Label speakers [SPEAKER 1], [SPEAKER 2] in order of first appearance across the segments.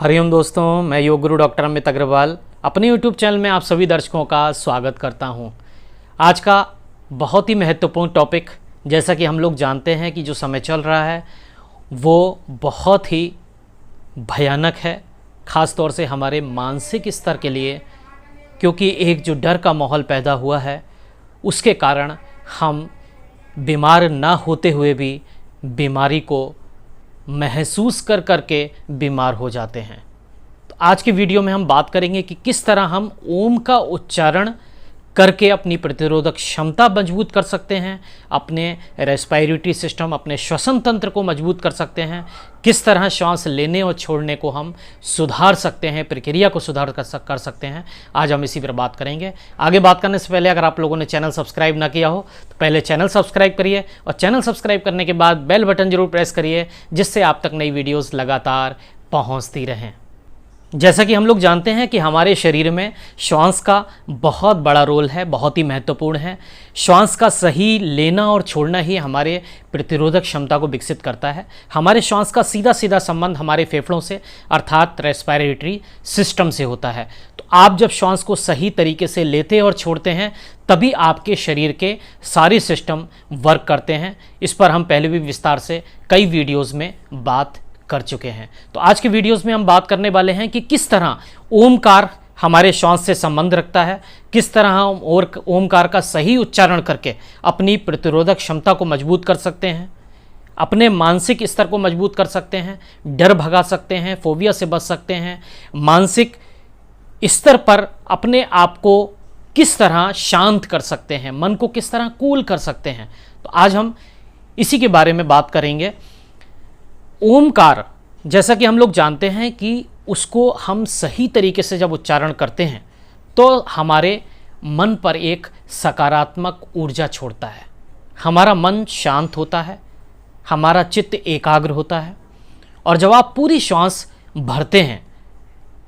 [SPEAKER 1] हरिओम दोस्तों, मैं योग गुरु डॉक्टर अमित अग्रवाल अपने YouTube चैनल में आप सभी दर्शकों का स्वागत करता हूं। आज का बहुत ही महत्वपूर्ण टॉपिक, जैसा कि हम लोग जानते हैं कि जो समय चल रहा है वो बहुत ही भयानक है, ख़ास तौर से हमारे मानसिक स्तर के लिए, क्योंकि एक जो डर का माहौल पैदा हुआ है उसके कारण हम बीमार ना होते हुए भी बीमारी को महसूस कर करके बीमार हो जाते हैं। तो आज के वीडियो में हम बात करेंगे कि किस तरह हम ओम का उच्चारण करके अपनी प्रतिरोधक क्षमता मजबूत कर सकते हैं, अपने रेस्पिरेटरी सिस्टम, अपने श्वसन तंत्र को मजबूत कर सकते हैं, किस तरह श्वास लेने और छोड़ने को हम सुधार सकते हैं, प्रक्रिया को सुधार कर सकते हैं। आज हम इसी पर बात करेंगे। आगे बात करने से पहले अगर आप लोगों ने चैनल सब्सक्राइब ना किया हो तो पहले चैनल सब्सक्राइब करिए और चैनल सब्सक्राइब करने के बाद बेल बटन जरूर प्रेस करिए, जिससे आप तक नई वीडियोज़ लगातार पहुँचती रहें। जैसा कि हम लोग जानते हैं कि हमारे शरीर में श्वास का बहुत बड़ा रोल है, बहुत ही महत्वपूर्ण है। श्वास का सही लेना और छोड़ना ही हमारे प्रतिरोधक क्षमता को विकसित करता है। हमारे श्वास का सीधा सीधा संबंध हमारे फेफड़ों से अर्थात रेस्पिरेटरी सिस्टम से होता है। तो आप जब श्वास को सही तरीके से लेते और छोड़ते हैं तभी आपके शरीर के सारे सिस्टम वर्क करते हैं। इस पर हम पहले भी विस्तार से कई वीडियोज़ में बात कर चुके हैं। तो आज के वीडियोस में हम बात करने वाले हैं कि किस तरह ओमकार हमारे श्वास से संबंध रखता है, किस तरह हम ओमकार का सही उच्चारण करके अपनी प्रतिरोधक क्षमता को मजबूत कर सकते हैं, अपने मानसिक स्तर को मजबूत कर सकते हैं, डर भगा सकते हैं, फोबिया से बच सकते हैं, मानसिक स्तर पर अपने आप को किस तरह शांत कर सकते हैं, मन को किस तरह कूल कर सकते हैं। तो आज हम इसी के बारे में बात करेंगे। ओमकार, जैसा कि हम लोग जानते हैं कि उसको हम सही तरीके से जब उच्चारण करते हैं तो हमारे मन पर एक सकारात्मक ऊर्जा छोड़ता है, हमारा मन शांत होता है, हमारा चित्त एकाग्र होता है। और जब आप पूरी श्वास भरते हैं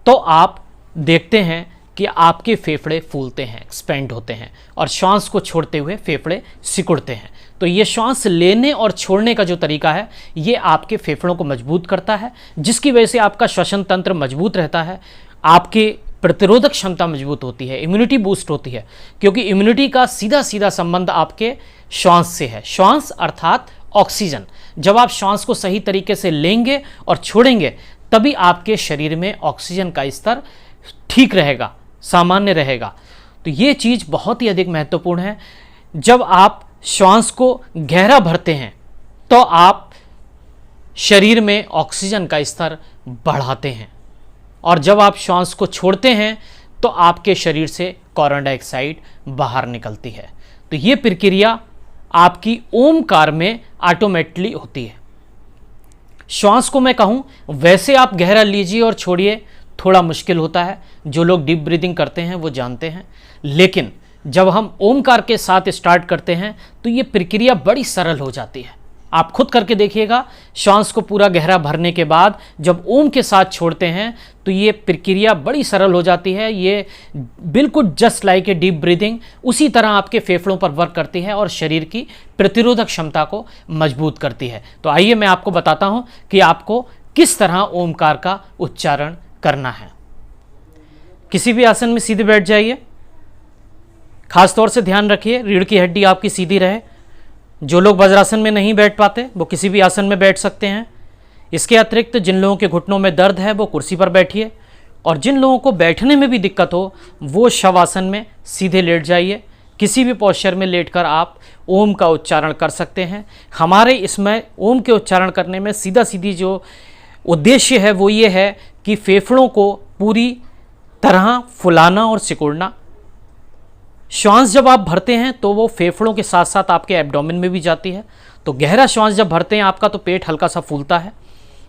[SPEAKER 1] तो आप देखते हैं कि आपके फेफड़े फूलते हैं, एक्सपेंड होते हैं, और श्वास को छोड़ते हुए फेफड़े सिकुड़ते हैं। तो ये श्वास लेने और छोड़ने का जो तरीका है ये आपके फेफड़ों को मजबूत करता है, जिसकी वजह से आपका श्वसन तंत्र मजबूत रहता है, आपके प्रतिरोधक क्षमता मजबूत होती है, इम्यूनिटी बूस्ट होती है, क्योंकि इम्यूनिटी का सीधा सीधा संबंध आपके श्वास से है। श्वास अर्थात ऑक्सीजन। जब आप श्वास को सही तरीके से लेंगे और छोड़ेंगे तभी आपके शरीर में ऑक्सीजन का स्तर ठीक रहेगा, सामान्य रहेगा। तो ये चीज़ बहुत ही अधिक महत्वपूर्ण है। जब आप श्वास को गहरा भरते हैं तो आप शरीर में ऑक्सीजन का स्तर बढ़ाते हैं, और जब आप श्वास को छोड़ते हैं तो आपके शरीर से कार्बन डाइऑक्साइड बाहर निकलती है। तो ये प्रक्रिया आपकी ओमकार में ऑटोमेटिकली होती है। श्वास को मैं कहूँ वैसे आप गहरा लीजिए और छोड़िए, थोड़ा मुश्किल होता है, जो लोग डीप ब्रीदिंग करते हैं वो जानते हैं, लेकिन जब हम ओमकार के साथ स्टार्ट करते हैं तो ये प्रक्रिया बड़ी सरल हो जाती है। आप खुद करके देखिएगा, श्वास को पूरा गहरा भरने के बाद जब ओम के साथ छोड़ते हैं तो ये प्रक्रिया बड़ी सरल हो जाती है। ये बिल्कुल just like a deep breathing उसी तरह आपके फेफड़ों पर वर्क करती है और शरीर की प्रतिरोधक क्षमता को मजबूत करती है। तो आइए मैं आपको बताता हूँ कि आपको किस तरह ओमकार का उच्चारण करना है। किसी भी आसन में सीधे बैठ जाइए। खास तौर से ध्यान रखिए रीढ़ की हड्डी आपकी सीधी रहे। जो लोग वज्रासन में नहीं बैठ पाते वो किसी भी आसन में बैठ सकते हैं। इसके अतिरिक्त जिन लोगों के घुटनों में दर्द है वो कुर्सी पर बैठिए, और जिन लोगों को बैठने में भी दिक्कत हो वो शवासन में सीधे लेट जाइए। किसी भी पोस्चर में लेटकर आप ओम का उच्चारण कर सकते हैं। हमारे इसमें ओम के उच्चारण करने में सीधा सीधी जो उद्देश्य है वो ये है कि फेफड़ों को पूरी तरह फुलाना और सिकुड़ना। श्वास जब आप भरते हैं तो वो फेफड़ों के साथ साथ आपके एब्डोमेन में भी जाती है। तो गहरा श्वास जब भरते हैं आपका तो पेट हल्का सा फूलता है,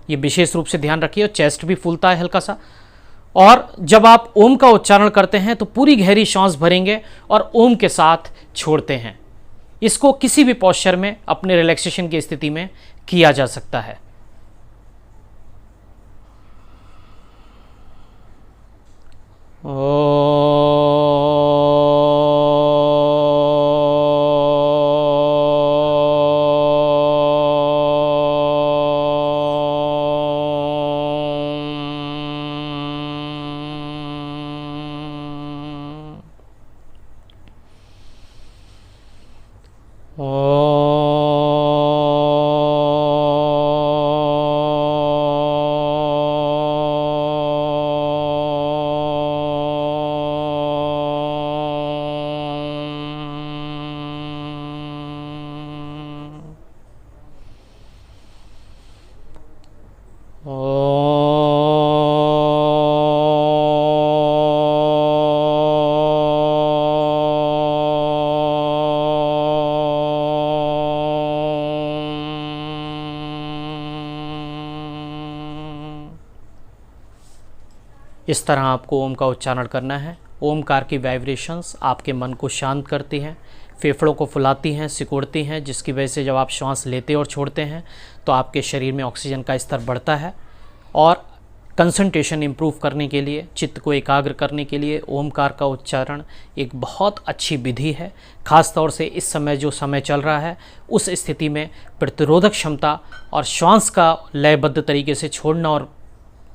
[SPEAKER 1] ये विशेष रूप से ध्यान रखिए, और चेस्ट भी फूलता है हल्का सा। और जब आप ओम का उच्चारण करते हैं तो पूरी गहरी श्वास भरेंगे और ओम के साथ छोड़ते हैं। इसको किसी भी पोस्चर में अपने रिलैक्सेशन की स्थिति में किया जा सकता है। इस तरह आपको ओम का उच्चारण करना है। ओमकार की वाइब्रेशंस आपके मन को शांत करती हैं, फेफड़ों को फुलाती हैं, सिकुड़ती हैं, जिसकी वजह से जब आप श्वास लेते और छोड़ते हैं तो आपके शरीर में ऑक्सीजन का स्तर बढ़ता है। और कंसंट्रेशन इम्प्रूव करने के लिए, चित्त को एकाग्र करने के लिए ओमकार का उच्चारण एक बहुत अच्छी विधि है। ख़ास तौर से इस समय जो समय चल रहा है उस स्थिति में प्रतिरोधक क्षमता और श्वास का लयबद्ध तरीके से छोड़ना और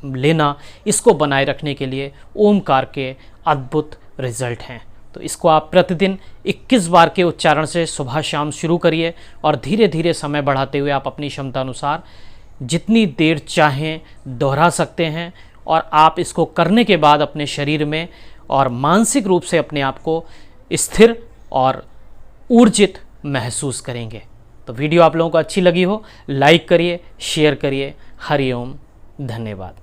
[SPEAKER 1] लेना, इसको बनाए रखने के लिए ओमकार के अद्भुत रिजल्ट हैं। तो इसको आप प्रतिदिन 21 बार के उच्चारण से सुबह शाम शुरू करिए और धीरे धीरे समय बढ़ाते हुए आप अपनी क्षमता अनुसार जितनी देर चाहें दोहरा सकते हैं। और आप इसको करने के बाद अपने शरीर में और मानसिक रूप से अपने आप को स्थिर और ऊर्जित महसूस करेंगे। तो वीडियो आप लोगों को अच्छी लगी हो, लाइक करिए, शेयर करिए। हरि ओम, धन्यवाद।